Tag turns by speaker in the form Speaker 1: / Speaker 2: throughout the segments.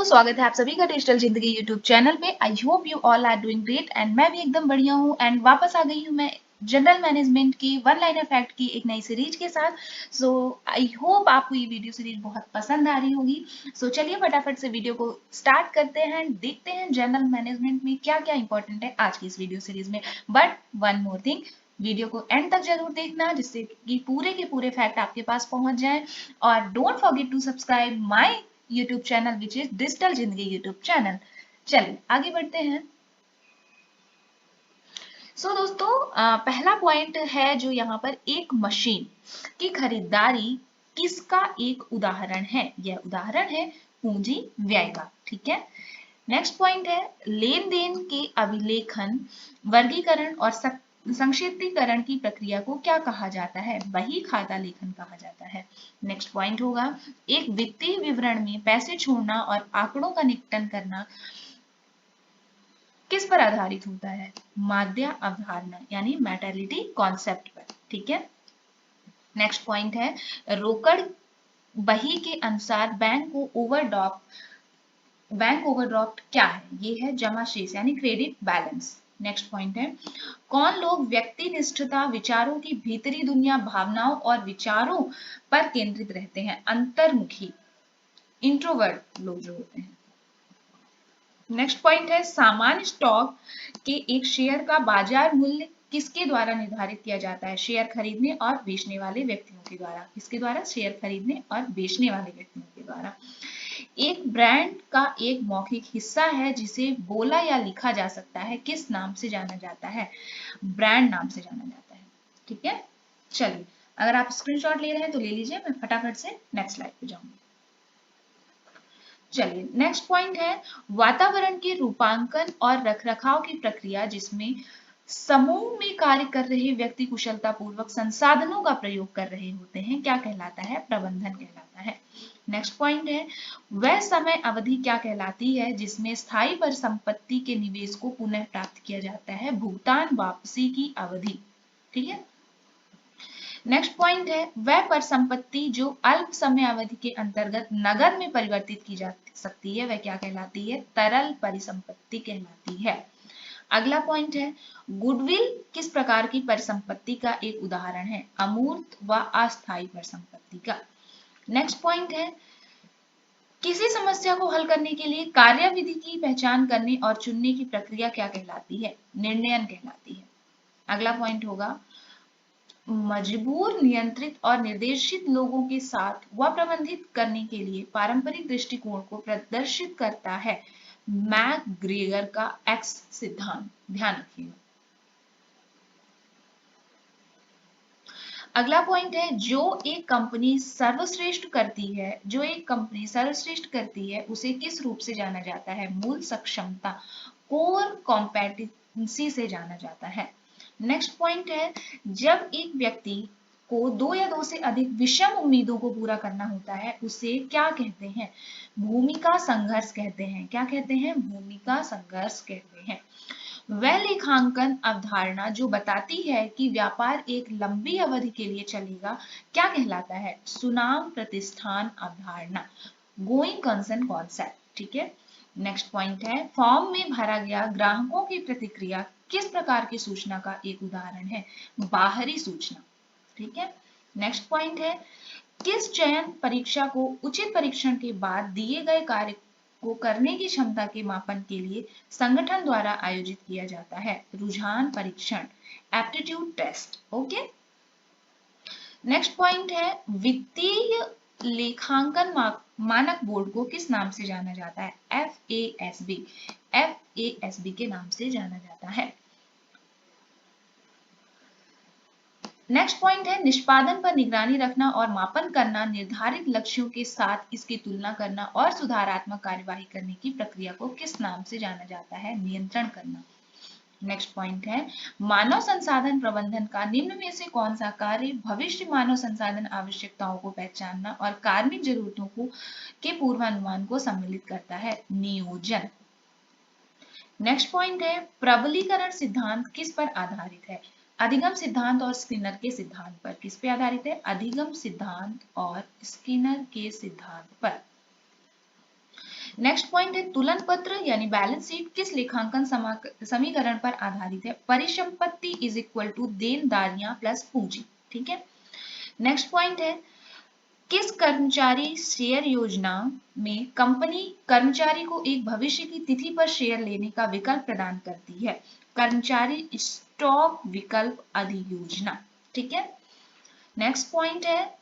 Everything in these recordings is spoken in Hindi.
Speaker 1: स्वागत है आप सभी का डिजिटल जिंदगी यूट्यूब चैनल पे। I hope you all are doing great एंड मैं भी एकदम बढ़िया हूँ। एंड वापस आ गई हूँ मैं जनरल मैनेजमेंट की वन लाइनर फैक्ट की एक नई सीरीज के साथ। सो आई होप आपको ये वीडियो सीरीज बहुत पसंद आ रही होगी। सो चलिए फटाफट से वीडियो को स्टार्ट करते हैं, देखते हैं जनरल मैनेजमेंट में क्या क्या इंपॉर्टेंट है आज की इस वीडियो सीरीज में। But one more thing, video को एंड तक जरूर देखना जिससे कि पूरे के पूरे फैक्ट आपके पास पहुंच जाए। और don't forget to subscribe my YouTube channel which is digital Zindagi YouTube channel. चलिए आगे बढ़ते हैं। दोस्तों, पहला पॉइंट है जो यहाँ पर एक मशीन की खरीदारी किसका एक उदाहरण है। यह उदाहरण है पूंजी व्यय का। ठीक है, नेक्स्ट पॉइंट है लेन देन के अभिलेखन, वर्गीकरण और संक्षिप्तीकरण की प्रक्रिया को क्या कहा जाता है। वही खाता लेखन कहा जाता है। नेक्स्ट पॉइंट होगा एक वित्तीय विवरण में पैसे छोड़ना और आंकड़ों का निपटन करना किस पर आधारित होता है। माध्य अवधारणा यानी मैटरलिटी कॉन्सेप्ट पर। ठीक है, नेक्स्ट पॉइंट है रोकड़ बही के अनुसार बैंक ओवरड्राफ्ट क्या है। ये है जमा शेष यानी क्रेडिट बैलेंस। नेक्स्ट पॉइंट है कौन लोग व्यक्तिनिष्ठता, विचारों की भीतरी दुनिया, भावनाओं और विचारों पर केंद्रित रहते हैं। अंतर्मुखी, इंट्रोवर्ट लोग जो होते हैं। नेक्स्ट पॉइंट है सामान्य स्टॉक के एक शेयर का बाजार मूल्य किसके द्वारा निर्धारित किया जाता है। शेयर खरीदने और बेचने वाले व्यक्तियों के द्वारा। किसके द्वारा? शेयर खरीदने और बेचने वाले व्यक्तियों के द्वारा। एक ब्रांड का एक मौखिक हिस्सा है जिसे बोला या लिखा जा सकता है, किस नाम से जाना जाता है। ब्रांड नाम से जाना जाता है। ठीक है, चलिए अगर आप स्क्रीनशॉट ले रहे हैं तो ले लीजिए, मैं फटाफट से नेक्स्ट स्लाइड पे जाऊंगी। चलिए नेक्स्ट पॉइंट है वातावरण के रूपांकन और रखरखाव की प्रक्रिया जिसमें समूह में कार्य कर रहे व्यक्ति कुशलता पूर्वक संसाधनों का प्रयोग कर रहे होते हैं, क्या कहलाता है? प्रबंधन कहलाता है। नेक्स्ट पॉइंट है वह समय अवधि क्या कहलाती है जिसमें स्थायी परिसंपत्ति के निवेश को पुनः प्राप्त किया जाता है। भुगतान वापसी की अवधि। ठीक है, नेक्स्ट पॉइंट है वह परिसंपत्ति जो अल्प समय अवधि के अंतर्गत नगद में परिवर्तित की जा सकती है, वह क्या कहलाती है? तरल परिसंपत्ति कहलाती है। अगला पॉइंट है गुडविल किस प्रकार की परिसंपत्ति का एक उदाहरण है। अमूर्त व अस्थायी परिसंपत्ति का। नेक्स्ट पॉइंट है किसी समस्या को हल करने के लिए कार्यविधि की पहचान करने और चुनने की प्रक्रिया क्या कहलाती है? निर्णयन कहलाती है। अगला पॉइंट होगा मजबूर, नियंत्रित और निर्देशित लोगों के साथ व प्रबंधित करने के लिए पारंपरिक दृष्टिकोण को प्रदर्शित करता है मैकग्रेगर का एक्स सिद्धांत। ध्यान रखिएगा। अगला पॉइंट है जो एक कंपनी सर्वश्रेष्ठ करती है उसे किस रूप से जाना जाता है? मूल सक्षमता, कोर कॉम्पेटेंसी से जाना जाता है। नेक्स्ट पॉइंट है जब एक व्यक्ति को दो या दो से अधिक विषम उम्मीदों को पूरा करना होता है उसे क्या कहते हैं? भूमिका संघर्ष कहते हैं। क्या कहते हैं? भूमिका संघर्ष कहते हैं। वह लेखांकन अवधारणा जो बताती है कि व्यापार एक लंबी अवधि के लिए चलेगा, क्या कहलाता है? सुनाम प्रतिष्ठान अवधारणा, गोइंग कंसर्न कॉन्सेप्ट। ठीक है, नेक्स्ट पॉइंट है फॉर्म में भरा गया ग्राहकों की प्रतिक्रिया किस प्रकार की सूचना का एक उदाहरण है? बाहरी सूचना। ठीक है, नेक्स्ट पॉइंट है किस चयन परीक्षा को उचित परीक्षण के बाद दिए गए कार्य को करने की क्षमता के मापन के लिए संगठन द्वारा आयोजित किया जाता है? रुझान परीक्षण, aptitude test. Okay, next point है वित्तीय लेखांकन मानक बोर्ड को किस नाम से जाना जाता है? FASB। FASB के नाम से जाना जाता है। नेक्स्ट पॉइंट है निष्पादन पर निगरानी रखना और मापन करना, निर्धारित लक्ष्यों के साथ इसकी तुलना करना और सुधारात्मक कार्यवाही करने की प्रक्रिया को किस नाम से जाना जाता है? नियंत्रण करना। नेक्स्ट पॉइंट है मानव संसाधन प्रबंधन का निम्न में से कौन सा कार्य भविष्य मानव संसाधन आवश्यकताओं को पहचानना और कार्मिक जरूरतों को के पूर्वानुमान को सम्मिलित करता है? नियोजन। नेक्स्ट पॉइंट है प्रबलीकरण सिद्धांत किस पर आधारित है? अधिगम सिद्धांत और स्किनर के सिद्धांत पर। किस पे आधारित है? अधिगम सिद्धांत और स्किनर के सिद्धांत पर। नेक्स्ट पॉइंट है तुलन पत्र यानी बैलेंस शीट किस लेखांकन समीकरण पर आधारित है? परिसंपत्ति इज इक्वल टू देनदारियां प्लस पूंजी। ठीक है। नेक्स्ट पॉइंट है किस कर्मचारी शेयर योजना में कंपनी कर्मचारी को एक भविष्य की तिथि पर शेयर लेने का विकल्प प्रदान करती है? कर्मचारी स्टॉक विकल्प अधियोजना। ठीक है। नेक्स्ट पॉइंट है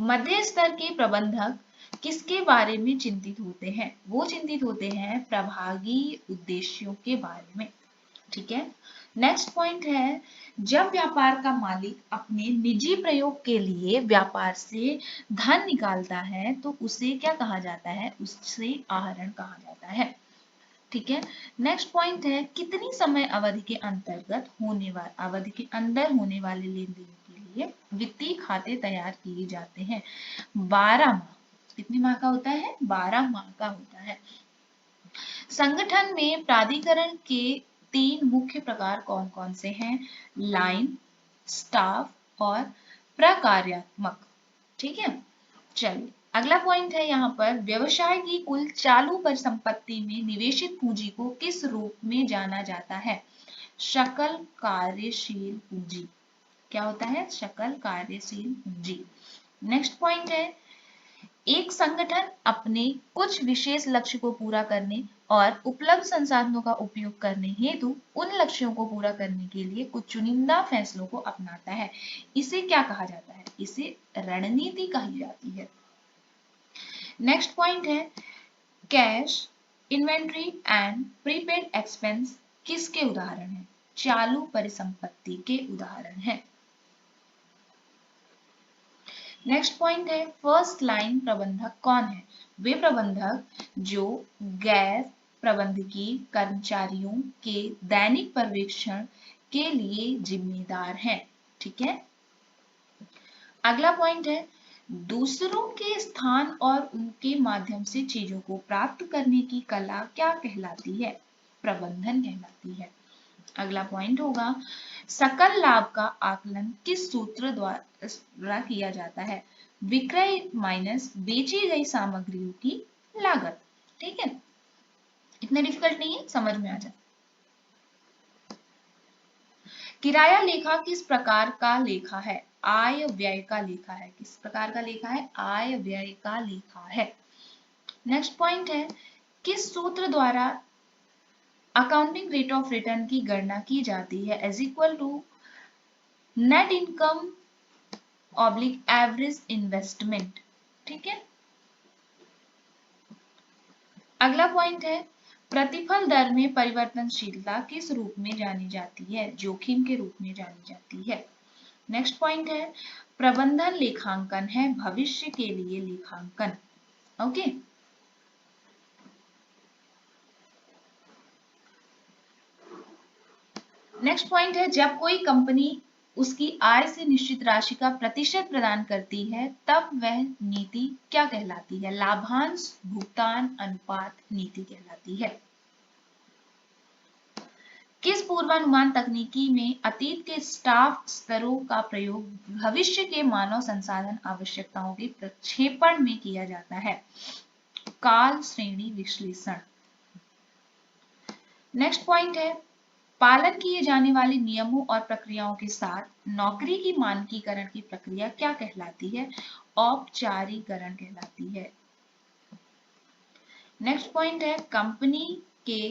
Speaker 1: मध्य स्तर के प्रबंधक किसके बारे में चिंतित होते हैं? वो चिंतित होते हैं प्रभागी उद्देश्यों के बारे में। ठीक है। नेक्स्ट पॉइंट है जब व्यापार का मालिक अपने निजी प्रयोग के लिए व्यापार से धन निकालता है तो उसे क्या कहा जाता है? उससे आहरण कहा जाता है। ठीक है। नेक्स्ट पॉइंट है कितनी समय अवधि के अंतर्गत अवधि के अंदर होने वाले लेन देन के लिए वित्तीय खाते तैयार किए जाते हैं? 12 माह। कितने माह का होता है? 12 माह का होता है। संगठन में प्राधिकरण के 3 मुख्य प्रकार कौन कौन से हैं? लाइन, स्टाफ और प्रकार्यात्मक। ठीक है। चलिए अगला पॉइंट है यहाँ पर व्यवसाय की कुल चालू परिसंपत्ति में निवेशित पूंजी को किस रूप में जाना जाता है? सकल कार्यशील पूंजी। क्या होता है? सकल कार्यशील पूंजी। नेक्स्ट पॉइंट है एक संगठन अपने कुछ विशेष लक्ष्य को पूरा करने और उपलब्ध संसाधनों का उपयोग करने हेतु उन लक्ष्यों को पूरा करने के लिए कुछ चुनिंदा फैसलों को अपनाता है। इसे क्या कहा जाता है? इसे रणनीति कही जाती है। नेक्स्ट पॉइंट है cash, inventory and prepaid expense किसके उदाहरण हैं? चालू परिसंपत्ति के उदाहरण हैं। नेक्स्ट पॉइंट है फर्स्ट लाइन प्रबंधक कौन है? वे प्रबंधक जो गैर प्रबंधकीय कर्मचारियों के दैनिक पर्यवेक्षण के लिए जिम्मेदार हैं। ठीक है। अगला पॉइंट है दूसरों के स्थान और उनके माध्यम से चीजों को प्राप्त करने की कला क्या कहलाती है? प्रबंधन कहलाती है। अगला पॉइंट होगा सकल लाभ का आकलन किस सूत्र द्वारा किया जाता है? विक्रय माइनस बेची गई सामग्रियों की लागत। ठीक है। इतना डिफिकल्ट नहीं है, समझ में आ जाए। किराया लेखा किस प्रकार का लेखा है? आय व्यय का लेखा है। किस प्रकार का लेखा है? आय व्यय का लेखा है। नेक्स्ट पॉइंट है किस सूत्र द्वारा अकाउंटिंग रेट ऑफ रिटर्न की गणना की जाती है? Is equal to net income oblique average investment. ठीक है। अगला पॉइंट है प्रतिफल दर में परिवर्तनशीलता किस रूप में जानी जाती है? जोखिम के रूप में जानी जाती है। नेक्स्ट पॉइंट है प्रबंधन लेखांकन है भविष्य के लिए लेखांकन। ओके। नेक्स्ट पॉइंट है जब कोई कंपनी उसकी आय से निश्चित राशि का प्रतिशत प्रदान करती है तब वह नीति क्या कहलाती है? लाभांश भुगतान अनुपात नीति कहलाती है। किस पूर्वानुमान तकनीकी में अतीत के स्टाफ स्तरों का प्रयोग भविष्य के मानव संसाधन आवश्यकताओं के प्रक्षेपण में किया जाता है? काल श्रेणी विश्लेषण। नेक्स्ट पॉइंट है पालन किए जाने वाले नियमों और प्रक्रियाओं के साथ नौकरी की मानकीकरण की प्रक्रिया क्या कहलाती है? औपचारीकरण कहलाती है। नेक्स्ट पॉइंट है कंपनी के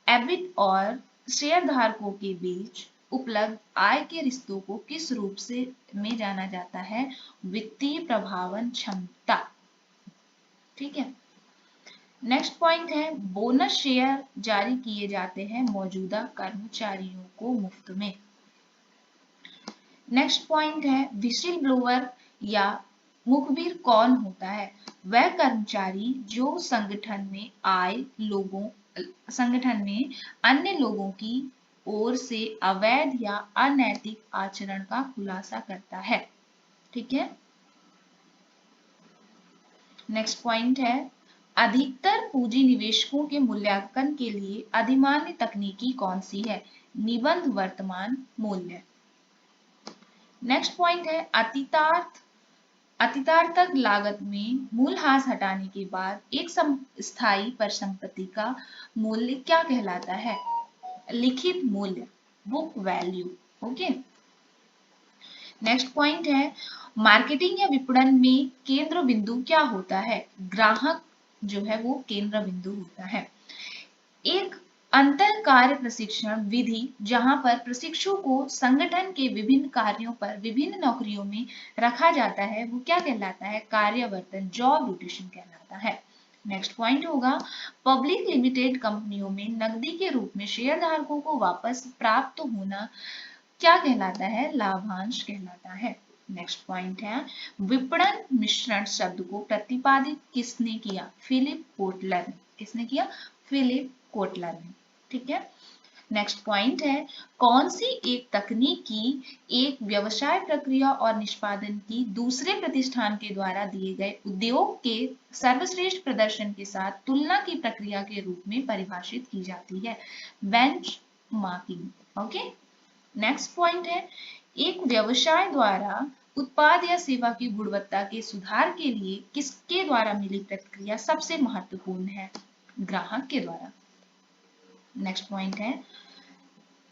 Speaker 1: एबिट और शेयरधारकों के बीच उपलब्ध आय के रिश्तों को किस रूप से में जाना जाता है? वित्तीय प्रभावन क्षमता। ठीक है। नेक्स्ट पॉइंट है बोनस शेयर जारी किए जाते हैं मौजूदा कर्मचारियों को मुफ्त में। नेक्स्ट पॉइंट है विसिल ब्लोअर या मुखबिर कौन होता है? वह कर्मचारी जो संगठन में अन्य लोगों की ओर से अवैध या अनैतिक आचरण का खुलासा करता है। ठीक है। नेक्स्ट पॉइंट है अधिकतर पूंजी निवेशकों के मूल्यांकन के लिए अधिमान्य तकनीकी कौन सी है? निबंध वर्तमान मूल्य। नेक्स्ट पॉइंट है अतितार्थक लागत में मूल्यह्रास हटाने के बाद एक स्थायी परिसंपत्ति का मूल्य क्या कहलाता है? लिखित मूल्य, book value. Okay, next point है मार्केटिंग या विपणन में केंद्र बिंदु क्या होता है? ग्राहक जो है वो केंद्र बिंदु होता है। एक अंतर कार्य प्रशिक्षण विधि जहां पर प्रशिक्षु को संगठन के विभिन्न कार्यों पर विभिन्न नौकरियों में रखा जाता है वो क्या कहलाता है? कार्यावर्तन, जॉब रोटेशन कहलाता है। नेक्स्ट पॉइंट होगा पब्लिक लिमिटेड कंपनियों में नकदी के रूप में शेयरधारकों को वापस प्राप्त होना क्या कहलाता है? लाभांश कहलाता है। नेक्स्ट पॉइंट है विपणन मिश्रण शब्द को प्रतिपादित किसने किया? फिलिप कोटलर ने। किसने किया? फिलिप कोटलर ने। ठीक है, नेक्स्ट पॉइंट है कौन सी एक तकनीक की एक व्यवसाय प्रक्रिया और निष्पादन की दूसरे प्रतिष्ठान के द्वारा दिए गए उद्योग के सर्वश्रेष्ठ प्रदर्शन के साथ तुलना की प्रक्रिया के रूप में परिभाषित की जाती है? बेंचमार्किंग। ओके, नेक्स्ट पॉइंट है एक व्यवसाय द्वारा उत्पाद या सेवा की गुणवत्ता के सुधार के लिए किसके द्वारा मिली प्रतिक्रिया सबसे महत्वपूर्ण है? ग्राहक के द्वारा। नेक्स्ट पॉइंट है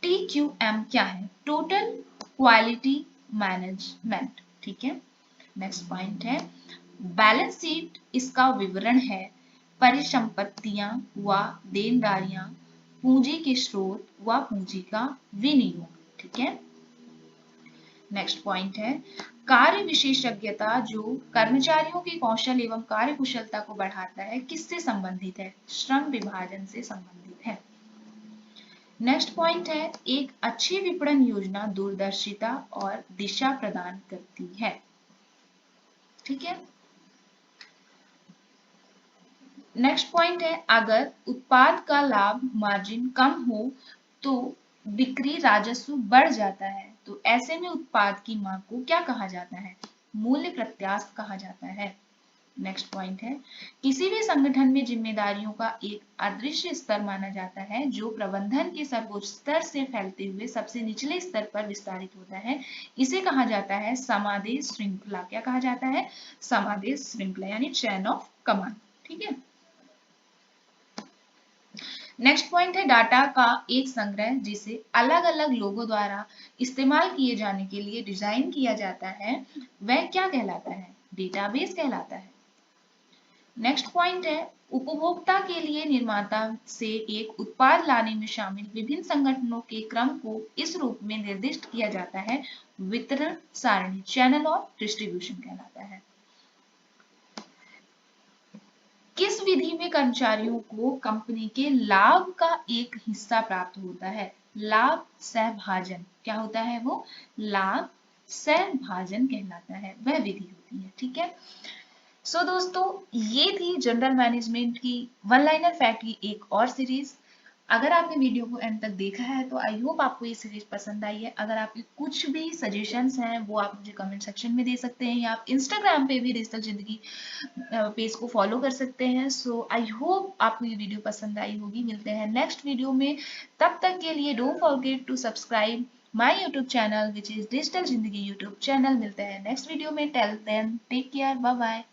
Speaker 1: TQM क्या है? Total quality management. ठीक है, नेक्स्ट पॉइंट है बैलेंस शीट इसका विवरण है परिसंपत्तियां व देनदारियां, पूंजी के स्रोत व पूंजी का विनियोग। ठीक है, नेक्स्ट पॉइंट है कार्य विशेषज्ञता जो कर्मचारियों के कौशल एवं कार्य कुशलता को बढ़ाता है किससे संबंधित है? श्रम विभाजन से संबंधित है। नेक्स्ट पॉइंट है एक अच्छी विपणन योजना दूरदर्शिता और दिशा प्रदान करती है। ठीक है, नेक्स्ट पॉइंट है अगर उत्पाद का लाभ मार्जिन कम हो तो बिक्री राजस्व बढ़ जाता है, तो ऐसे में उत्पाद की मांग को क्या कहा जाता है? मूल्य प्रत्यास्थ कहा जाता है। नेक्स्ट पॉइंट है किसी भी संगठन में जिम्मेदारियों का एक अदृश्य स्तर माना जाता है जो प्रबंधन के सर्वोच्च स्तर से फैलते हुए सबसे निचले स्तर पर विस्तारित होता है। इसे कहा जाता है समादेश श्रृंखला। क्या कहा जाता है? समादेश श्रृंखला यानी चेन ऑफ कमांड। ठीक है, नेक्स्ट पॉइंट है डाटा का एक संग्रह जिसे अलग अलग लोगों द्वारा इस्तेमाल किए जाने के लिए डिजाइन किया जाता है वह क्या कहलाता है? डेटाबेस कहलाता है। नेक्स्ट पॉइंट है उपभोक्ता के लिए निर्माता से एक उत्पाद लाने में शामिल विभिन्न संगठनों के क्रम को इस रूप में निर्दिष्ट किया जाता है वितरण सारणी, चैनल और डिस्ट्रीब्यूशन कहलाता है। किस विधि में कर्मचारियों को कंपनी के लाभ का एक हिस्सा प्राप्त होता है? लाभ सहभाजन। क्या होता है वो? लाभ सहभाजन कहलाता है, वह विधि होती है। ठीक है, सो दोस्तों ये थी जनरल मैनेजमेंट की वन लाइनर फैक्ट की एक और सीरीज। अगर आपने वीडियो को एंड तक देखा है तो आई होप आपको ये सीरीज पसंद आई है। अगर आपके कुछ भी सजेशंस हैं वो आप मुझे कमेंट सेक्शन में दे सकते हैं या आप इंस्टाग्राम पे भी डिजिटल जिंदगी पेज को फॉलो कर सकते हैं। सो आई होप आपको ये वीडियो पसंद आई होगी। मिलते हैं नेक्स्ट वीडियो में, तब तक के लिए don't forget to subscribe my YouTube channel which is digital Zindagi YouTube channel. मिलते हैं नेक्स्ट वीडियो में, till then take care, bye bye.